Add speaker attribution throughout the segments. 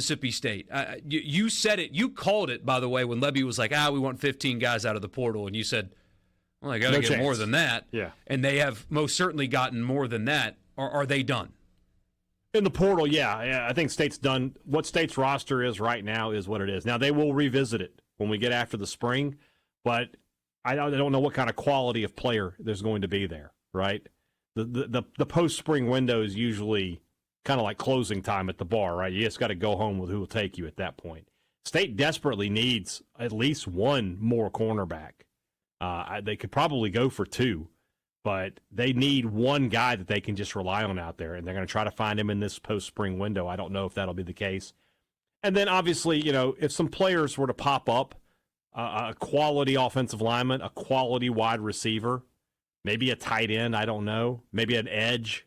Speaker 1: Mississippi State. You said it. You called it, by the way, when Lebby was like, we want 15 guys out of the portal. And you said, well, they got to get more than that.
Speaker 2: Yeah.
Speaker 1: And they have most certainly gotten more than that. Are they done?
Speaker 2: In the portal, yeah. I think State's done. What State's roster is right now is what it is. Now, they will revisit it when we get after the spring, but I don't know what kind of quality of player there's going to be there, right? The post-spring window is usually kind of like closing time at the bar, right? You just got to go home with who will take you at that point. State desperately needs at least one more cornerback. They could probably go for two, but they need one guy that they can just rely on out there, and they're going to try to find him in this post-spring window. I don't know if that'll be the case. And then, obviously, if some players were to pop up, a quality offensive lineman, a quality wide receiver, maybe a tight end, I don't know, maybe an edge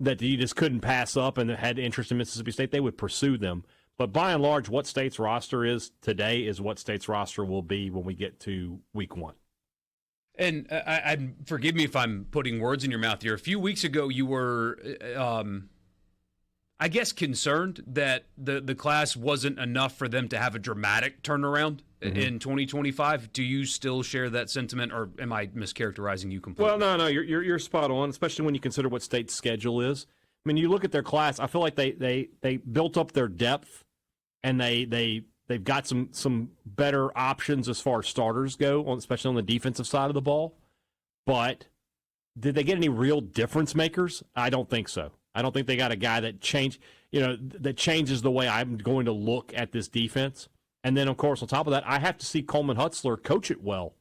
Speaker 2: that you just couldn't pass up and had interest in Mississippi State, they would pursue them. But by and large, what State's roster is today is what State's roster will be when we get to week one.
Speaker 1: And forgive me if I'm putting words in your mouth here. A few weeks ago, you were, I guess, concerned that the class wasn't enough for them to have a dramatic turnaround in 2025. Do you still share that sentiment, or am I mischaracterizing you completely?
Speaker 2: Well, no, you're spot on, especially when you consider what State's schedule is. I mean, you look at their class. I feel like they built up their depth, and they've got some better options as far as starters go, especially on the defensive side of the ball. But did they get any real difference makers? I don't think so. I don't think they got a guy that that changes the way I'm going to look at this defense. And then, of course, on top of that, I have to see Coleman Hutzler coach it well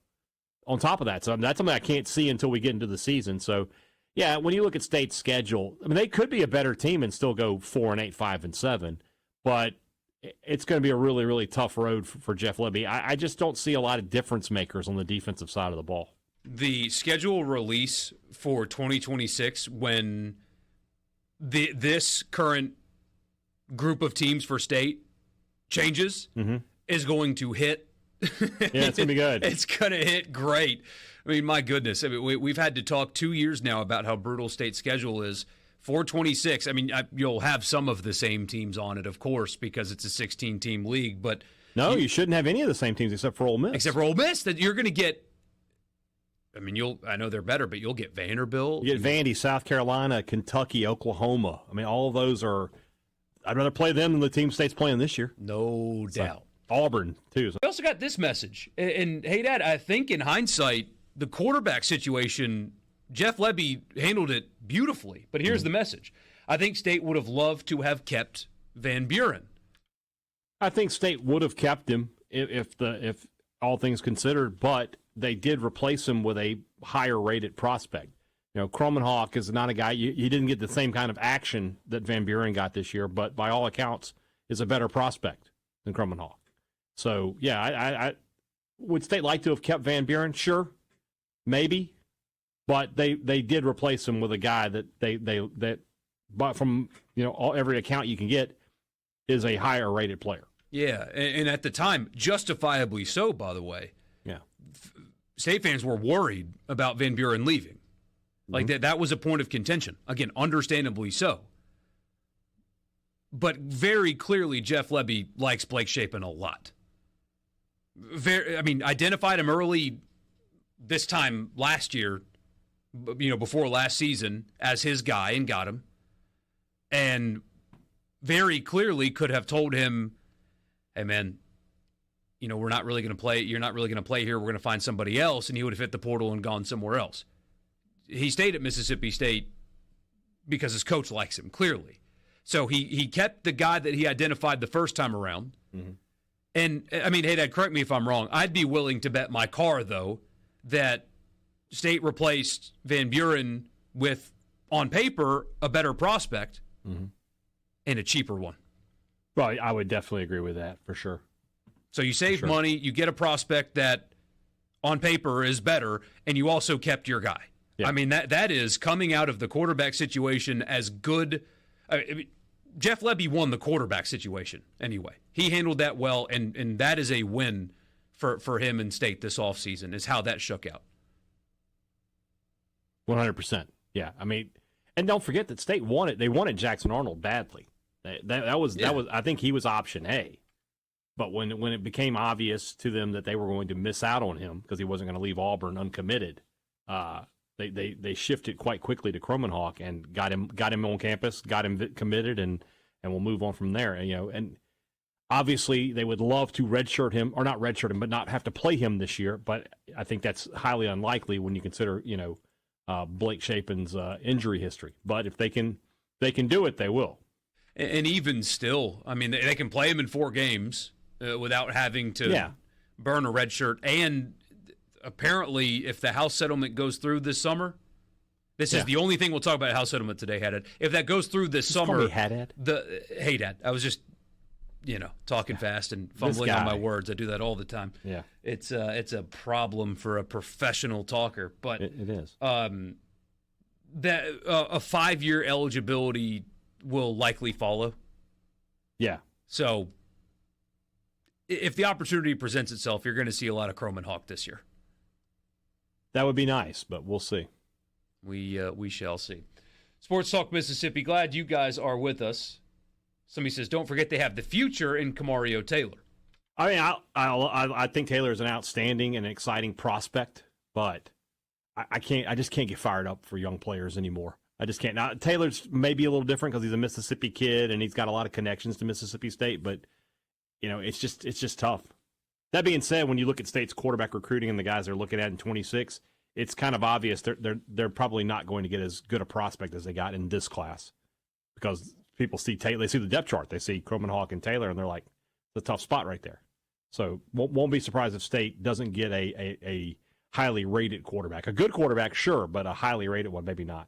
Speaker 2: on top of that. So that's something I can't see until we get into the season. So, yeah, when you look at State's schedule, I mean, they could be a better team and still go 4-8, 5-7. But it's going to be a really, really tough road for Jeff Lebby. I just don't see a lot of difference makers on the defensive side of the ball.
Speaker 1: The schedule release for 2026, when this current group of teams for State changes, is going to hit.
Speaker 2: Yeah, it's going to be good.
Speaker 1: It's going to hit great. I mean, my goodness. I mean, we've had to talk 2 years now about how brutal State's schedule is. 426, I mean, you'll have some of the same teams on it, of course, because it's a 16-team league. But
Speaker 2: no, you shouldn't have any of the same teams except for Ole Miss.
Speaker 1: Except for Ole Miss, that you're going to get. I mean, I know they're better, but you'll get Vanderbilt.
Speaker 2: You get Vandy, South Carolina, Kentucky, Oklahoma. I mean, all of those are. I'd rather play them than the team State's playing this year.
Speaker 1: No doubt.
Speaker 2: Auburn, too.
Speaker 1: We also got this message. And, hey, Dad, I think in hindsight, the quarterback situation, Jeff Lebby handled it beautifully. But here's the message. I think State would have loved to have kept Van Buren.
Speaker 2: I think State would have kept him if all things considered, but they did replace him with a higher-rated prospect. Kromenhoek is not a guy, he didn't get the same kind of action that Van Buren got this year, but by all accounts is a better prospect than Kromenhoek. So, yeah, I would State like to have kept Van Buren? Sure, maybe, but they did replace him with a guy that but from every account you can get is a higher-rated player.
Speaker 1: Yeah, and at the time, justifiably so, by the way.
Speaker 2: Yeah,
Speaker 1: State fans were worried about Van Buren leaving. Like that was a point of contention. Again, understandably so. But very clearly, Jeff Lebby likes Blake Shapen a lot. Identified him early this time last year, before last season, as his guy and got him. And very clearly could have told him, hey, man, we're not really going to play. You're not really going to play here. We're going to find somebody else. And he would have hit the portal and gone somewhere else. He stayed at Mississippi State because his coach likes him, clearly. So he kept the guy that he identified the first time around. And, hey, Dad, correct me if I'm wrong. I'd be willing to bet my car, though, that State replaced Van Buren with, on paper, a better prospect and a cheaper one.
Speaker 2: Well, I would definitely agree with that, for sure.
Speaker 1: So you save money, you get a prospect that, on paper, is better, and you also kept your guy. Yeah. I mean, that is coming out of the quarterback situation as good. Jeff Lebby won the quarterback situation anyway. He handled that well, and that is a win for him in State this offseason, is how that shook out.
Speaker 2: 100%. Yeah. I mean, and don't forget that State wanted Jackson Arnold badly. That was I think he was option A. But when it became obvious to them that they were going to miss out on him because he wasn't going to leave Auburn uncommitted, they shifted quite quickly to Kromenhoek and got him on campus, got him committed, and we'll move on from there. And obviously they would love to redshirt him, or not redshirt him, but not have to play him this year. But I think that's highly unlikely when you consider Blake Shapen's injury history. But if they can do it, they will.
Speaker 1: And even still, I mean, they can play him in 4 games without having to burn a red shirt. And apparently, if the House settlement goes through this summer, this is the only thing we'll talk about House settlement today, Haddad. If that goes through this summer, hey, Dad, I was just talking fast and fumbling on my words. I do that all the time.
Speaker 2: Yeah,
Speaker 1: it's a problem for a professional talker, but
Speaker 2: it is.
Speaker 1: That a 5-year eligibility will likely follow.
Speaker 2: Yeah.
Speaker 1: So if the opportunity presents itself, you're going to see a lot of Kromenhoek this year.
Speaker 2: That would be nice, but we'll see.
Speaker 1: We shall see. Sports Talk Mississippi, glad you guys are with us. Somebody says, don't forget they have the future in Kamario Taylor.
Speaker 2: I mean, I think Taylor is an outstanding and exciting prospect, but I just can't get fired up for young players anymore. I just can't. Now, Taylor's maybe a little different because he's a Mississippi kid and he's got a lot of connections to Mississippi State, but it's just tough. That being said, when you look at State's quarterback recruiting and the guys they're looking at in 26, it's kind of obvious they're probably not going to get as good a prospect as they got in this class because people see Taylor, they see the depth chart, they see Kromenhoek and Taylor, and they're like, it's a tough spot right there. So won't be surprised if State doesn't get a highly rated quarterback. A good quarterback, sure, but a highly rated one, maybe not.